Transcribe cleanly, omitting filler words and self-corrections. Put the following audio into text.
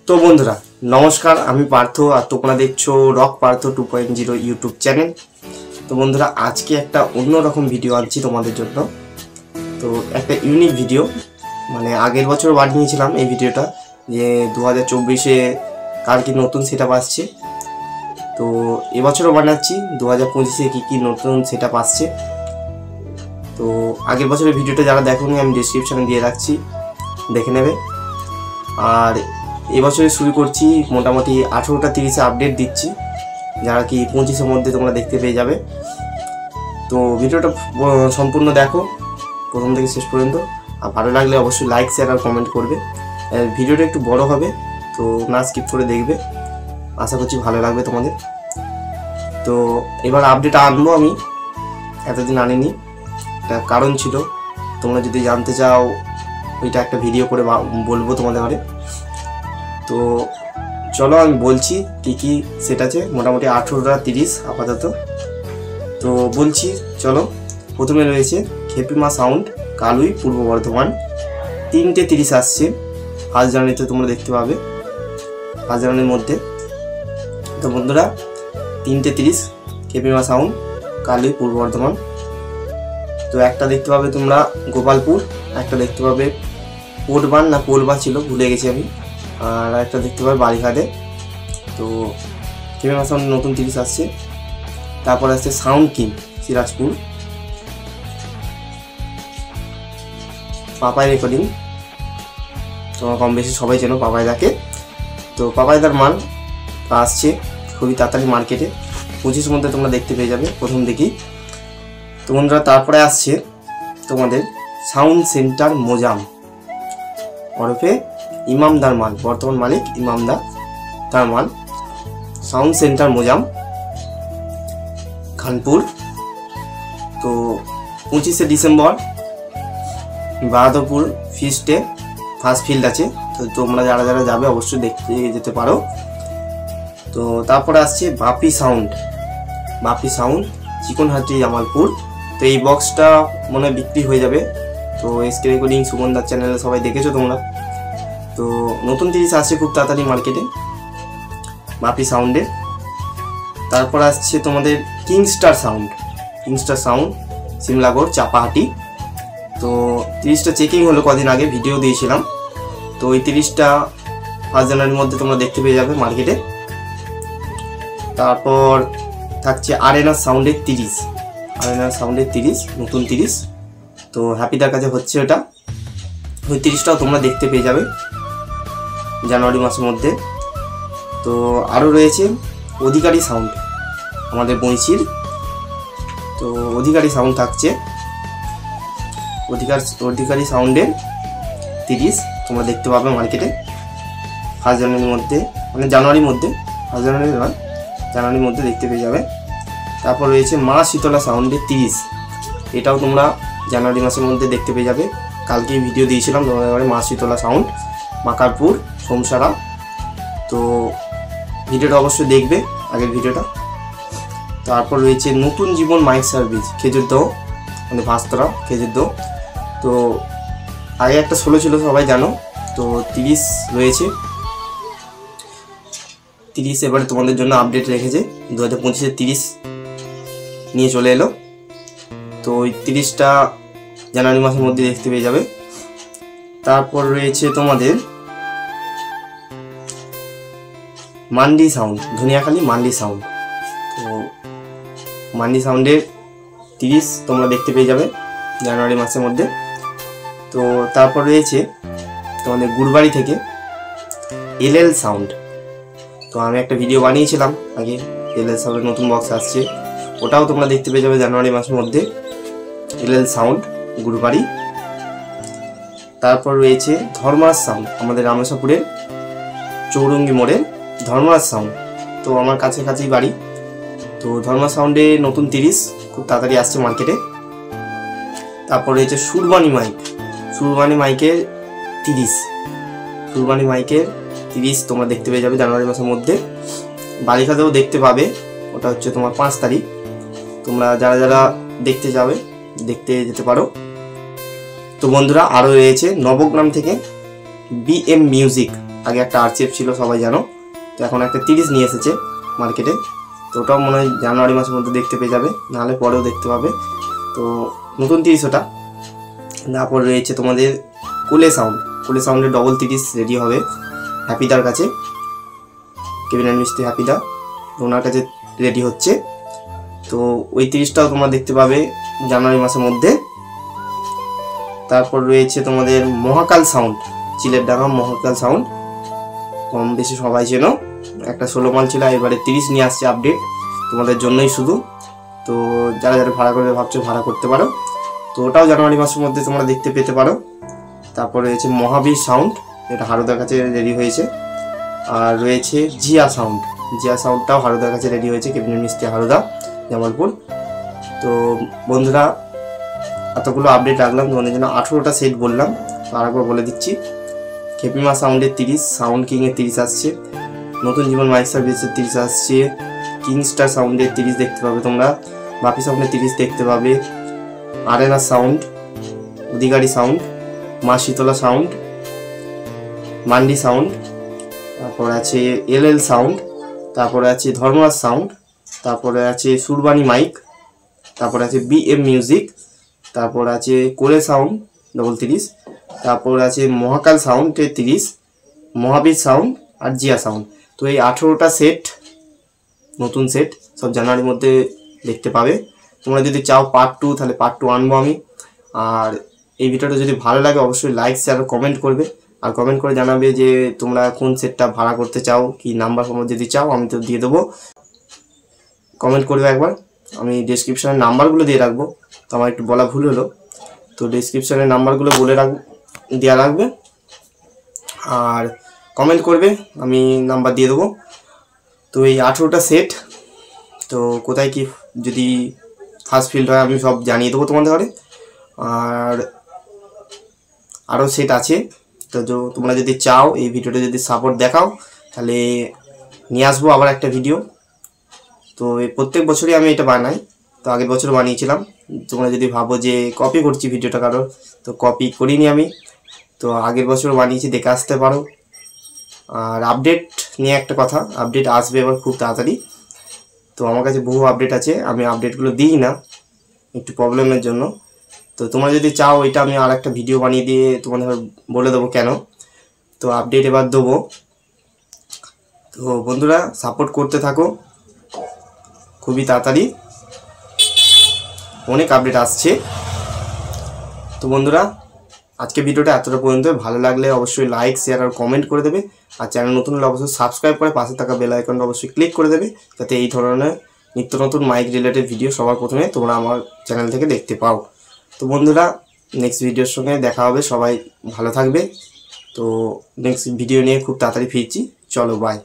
তো বন্ধুরা নমস্কার, আমি পার্থ আর তোমরা দেখছো রক পার্থ 2.0 ইউটিউব চ্যানেল। তো বন্ধুরা আজকে একটা অন্যরকম ভিডিও আনছি তোমাদের জন্য। তো একটা ইউনিক ভিডিও, মানে আগের বছর বানিয়েছিলাম এই ভিডিওটা, যে 2024-এ কার কি নতুন সেটআপ আসছে। তো এবছরও বানাচ্ছি 2025-এ কী নতুন সেটআপ আসছে। তো আগের বছরের ভিডিওটা যারা দেখোনি আমি ডেসক্রিপশানে দিয়ে রাখছি, দেখে নেবে। আর এবছরে শুরু করছি মোটামুটি 18টা 30-এ আপডেট দিচ্ছি, যারা কি 25-এর মধ্যে তোমরা দেখতে পেয়ে যাবে। তো ভিডিওটা সম্পূর্ণ দেখো প্রথম থেকে শেষ পর্যন্ত, আর ভালো লাগলে অবশ্যই লাইক শেয়ার আর কমেন্ট করবে। ভিডিওটা একটু বড় হবে, তো না স্কিপ করে দেখবে, আশা করছি ভালো লাগবে তোমাদের। তো এবার আপডেট আনবো, আমি এতদিন আনিনি, একটা কারণ ছিল। তোমরা যদি জানতে চাও ওইটা একটা ভিডিও করে বলবো তোমাদের ঘরে। তো চলো আমি বলছি কী সেট আছে, মোটামুটি 18টা 30 আপাতত। তো বলছি চলো। প্রথমে রয়েছে খেপিমা সাউন্ড কালুই পূর্ব বর্ধমান, 3টে 30 আসছে 1 জানুয়ারিতে, তোমরা দেখতে পাবে 1 জানুয়ারির মধ্যে। তো বন্ধুরা 3টে 30 খেপিমা সাউন্ড কালুই পূর্ব বর্ধমান। তো একটা দেখতে পাবে তোমরা গোপালপুর, একটা দেখতে পাবে পোটবান না পোলবা ছিল, ভুলে গেছি আমি, আর একটা দেখতে পাবে বাড়িঘাটে। তো খেপিমা সাউন্ড নতুন 30 আসছে। তারপর আসছে sound king Sirajpur, Papai recording, তোমরা কম বেশি সবাই চেনো পাপাইদাকে। তো পাপাইদার মাল আসছে খুবই তাড়াতাড়ি মার্কেটে, 25-এর মধ্যে তোমরা দেখতে পেয়ে যাবে প্রথম দিকেই। তো বন্ধুরা তারপরে আসছে তোমাদের সাউন্ড সেন্টার মোজাম ওরফে ইমামদার মাল, বর্তমান মালিক ইমামদা, তার মাল সাউন্ড সেন্টার মোজাম খানপুর। তো 25শে ডিসেম্বর বাহাদুরপুর ফিস্টে ফার্স্ট ফিল্ড আছে, তো তোমরা যারা যারা যাবে অবশ্যই দেখতে যেতে পারো। তো তারপরে আসছে বাপি সাউন্ড চিকনহাটি জামালপুর। তো এই বক্সটা মনে হয় বিক্রি হয়ে যাবে। তো এসকে রেকর্ডিং সুগন্ধার চ্যানেলে সবাই দেখেছো তোমরা। তো নতুন 30 আসছে খুব তাড়াতাড়ি মার্কেটে বাপি সাউন্ডে। তারপর আসছে তোমাদের কিংস্টার সাউন্ড সিমলাগড় চাপাহাটি। তো 30টা চেকিং হলো কদিন আগে, ভিডিও দিয়েছিলাম। তো ওই 30টা 1 জানুয়ারির মধ্যে তোমরা দেখতে পেয়ে যাবে মার্কেটে। তারপর থাকছে আরেনার সাউন্ডের 30 নতুন 30। তো হ্যাপিদার কাছে হচ্ছে ওটা, ওই 30টাও তোমরা দেখতে পেয়ে যাবে জানুয়ারি মাসের মধ্যে। তো আরও রয়েছে অধিকারী সাউন্ড আমাদের বইচির। তো অধিকারী সাউন্ড থাকছে, অধিকারী সাউন্ডের 30 তোমরা দেখতে পাবে মার্কেটে 1 জানুয়ারির মধ্যে, মানে জানুয়ারির মধ্যে, 1 জানুয়ারি নয় জানুয়ারির মধ্যে দেখতে পেয়ে যাবে। তারপর রয়েছে মা শীতলা সাউন্ডের 30, এটাও তোমরা জানুয়ারি মাসের মধ্যে দেখতে পেয়ে যাবে। কালকে ভিডিও দিয়েছিলাম তোমাদের মা শীতলা সাউন্ড মাকারপুর সোমসারা। তো ভিডিওটা অবশ্যই দেখবে, আগের ভিডিওটা। তারপর রয়েছে নতুন জীবন মাইক সার্ভিস খেজুরদহ, মানে ভাস্তরা খেজুরদহ। তো আগে একটা 16 ছিল সবাই জানো, তো 30 রয়েছে 30 এবারে তোমাদের জন্য আপডেট রেখেছে, 2025-এর 30 নিয়ে চলে এলো। তো ওই 30টা জানুয়ারি মাসের মধ্যে দেখতে পেয়ে যাবে। তারপর রয়েছে তোমাদের মান্ডি সাউন্ড ধনিয়াখালী মান্ডি সাউন্ড। তো মান্ডি সাউন্ডের 30 তোমরা দেখতে পেয়ে যাবে জানুয়ারি মাসের মধ্যে। তো তারপর রয়েছে তোমাদের গুরবাড়ি থেকে এলএল সাউন্ড। তো আমি একটা ভিডিও বানিয়েছিলাম আগে, এলএল সাউন্ডের নতুন বক্স আসছে, ওটাও তোমরা দেখতে পেয়ে যাবে জানুয়ারি মাসের মধ্যে এলএল সাউন্ড গুরবাড়ি। তারপর রয়েছে ধর্মরাজ সাউন্ড আমাদের রামেশ্বরপুরের চৌরঙ্গি মোড়ের ধর্মরাজ সাউন্ড। তো আমার কাছাকাছি বাড়ি। তো ধর্মরাজ সাউন্ডে নতুন 30 খুব তাড়াতাড়ি আসছে মার্কেটে। তারপর রয়েছে সুরবানি মাইকের 30 তোমরা দেখতে পেয়ে যাবে জানুয়ারি মাসের মধ্যে। বালিখাতেও দেখতে পাবে, ওটা হচ্ছে তোমার 5 তারিখ। তোমরা যারা যারা দেখতে যাবে দেখতে যেতে পারো। তো বন্ধুরা আরও রয়েছে নবগ্রাম থেকে বিএম মিউজিক আগে একটা RCF ছিল সবাই জানো, তো এখন একটা 30 নিয়ে এসেছে মার্কেটে। তো ওটাও মনে হয় জানুয়ারি মাসের মধ্যে দেখতে পেয়ে যাবে, নাহলে পরেও দেখতে পাবে। তো নতুন 30 ওটা। তারপর রয়েছে তোমাদের কুলে সাউন্ডের ডবল 30 রেডি হবে হ্যাপিদার কাছে, কেবিন অ্যান্ড মিস্ত্রি হ্যাপিদা, ওনার কাছে রেডি হচ্ছে। তো ওই 30টাও তোমরা দেখতে পাবে জানুয়ারি মাসের মধ্যে। তারপর রয়েছে তোমাদের মহাকাল সাউন্ড, চিলের ডাঙা মহাকাল সাউন্ড, কম বেশি সবাই চেনো। একটা 16 মাল ছিল, এবারে 30 নিয়ে আসছে আপডেট তোমাদের জন্যই শুধু। তো যারা যারা ভাড়া করবে ভাবছো ভাড়া করতে পারো, তো ওটাও জানুয়ারি মাসের মধ্যে তোমরা দেখতে পেতে পারো। তারপর রয়েছে মহাবীর সাউন্ড, এটা হারুদার কাছে রেডি হয়েছে। আর রয়েছে জিয়া সাউন্ডটাও হারুদার কাছে রেডি হয়েছে, কেবিনের মিস্ত্রি হারুদা, জামালপুর। তো বন্ধুরা এতগুলো আপডেট রাখলাম তোমাদের জন্য, 18টা সেট বললাম, তো আরেকবার বলে দিচ্ছি। খেপিমা সাউন্ডের 30, সাউন্ড কিংয়ের 30 আসছে, নতুন জীবন মাইক সার্ভিসের 30 আসছে, কিংস্টার সাউন্ডের 30 দেখতে পাবে তোমরা, বাপি সাউন্ডের 30 দেখতে পাবে, আরেনা সাউন্ড, অধিকারী সাউন্ড, মা শীতলা সাউন্ড, মান্ডি সাউন্ড, তারপরে আছে LL সাউন্ড, তারপরে আছে ধর্মরাজ সাউন্ড, তারপরে আছে সুরবানি মাইক, তারপরে আছে BM মিউজিক, তারপর আছে কোলে সাউন্ড ডবল 30, তারপর আছে মহাকাল সাউন্ডের 30, মহাবীর সাউন্ড আর জিয়া সাউন্ড। তো এই 18টা সেট, নতুন সেট, সব জানুয়ারির মধ্যে দেখতে পাবে। তোমরা যদি চাও পার্ট 2, তাহলে পার্ট 2 আনবো আমি। আর এই ভিডিওটা যদি ভালো লাগে অবশ্যই লাইক শেয়ার কমেন্ট করবে, আর কমেন্ট করে জানাবে যে তোমরা কোন সেটটা ভাড়া করতে চাও, কি নাম্বার যদি চাও আমি তো দিয়ে দেবো, কমেন্ট করবে একবার। আমি ডেসক্রিপশানের নাম্বারগুলো দিয়ে রাখবো, তো আমার একটু বলা ভুল হলো, তো ডেসক্রিপশানের নাম্বারগুলো বলে দেওয়া রাখবে, আর কমেন্ট করবে, আমি নাম্বার দিয়ে দেবো। তো এই 18টা সেট, তো কোথায় কি যদি ফার্স্ট ফিল্ড হয় আমি সব জানিয়ে দেবো তোমাদের ঘরে। আর আরও সেট আছে, তো তোমরা যদি চাও এই ভিডিওটা যদি সাপোর্ট দেখাও তাহলে নিয়ে আসবো আবার একটা ভিডিও। তো এই প্রত্যেক বছরই আমি এটা বানাই, তো আগের বছর বানিয়েছিলাম। তোমরা যদি ভাবো যে কপি করছি ভিডিওটা কারোর, তো কপি করিনি আমি, তো আগের বছর বানিয়েছি, দেখে আসতে পারো। আর আপডেট নিয়ে একটা কথা, আপডেট আসবে এবার খুব তাড়াতাড়ি। তো আমার কাছে বহু আপডেট আছে, আমি আপডেটগুলো দিই না একটু প্রবলেমের জন্য। তো তোমরা যদি চাও এটা আমি আর একটা ভিডিও বানিয়ে দিয়ে তোমাদের বলে দেবো কেন। তো আপডেট এবার দেবো। তো বন্ধুরা সাপোর্ট করতে থাকো, খুবই তাড়াতাড়ি অনেক আপডেট আসছে। তো বন্ধুরা আজকে ভিডিওটা এতটা পর্যন্ত, ভালো লাগলে অবশ্যই লাইক শেয়ার আর কমেন্ট করে দেবে, আর চ্যানেল নতুন হলে অবশ্যই সাবস্ক্রাইব করে পাশে থাকা বেল আইকনটা অবশ্যই ক্লিক করে দেবে, যাতে এই ধরনের নিত্য নতুন মাইক রিলেটেড ভিডিও সবার প্রথমে তোমরা আমার চ্যানেল থেকে দেখতে পাও। তো বন্ধুরা নেক্সট ভিডিওর সঙ্গে দেখা হবে, সবাই ভালো থাকবে। তো নেক্সট ভিডিও নিয়ে খুব তাড়াতাড়ি ফিরছি, চলো বাই।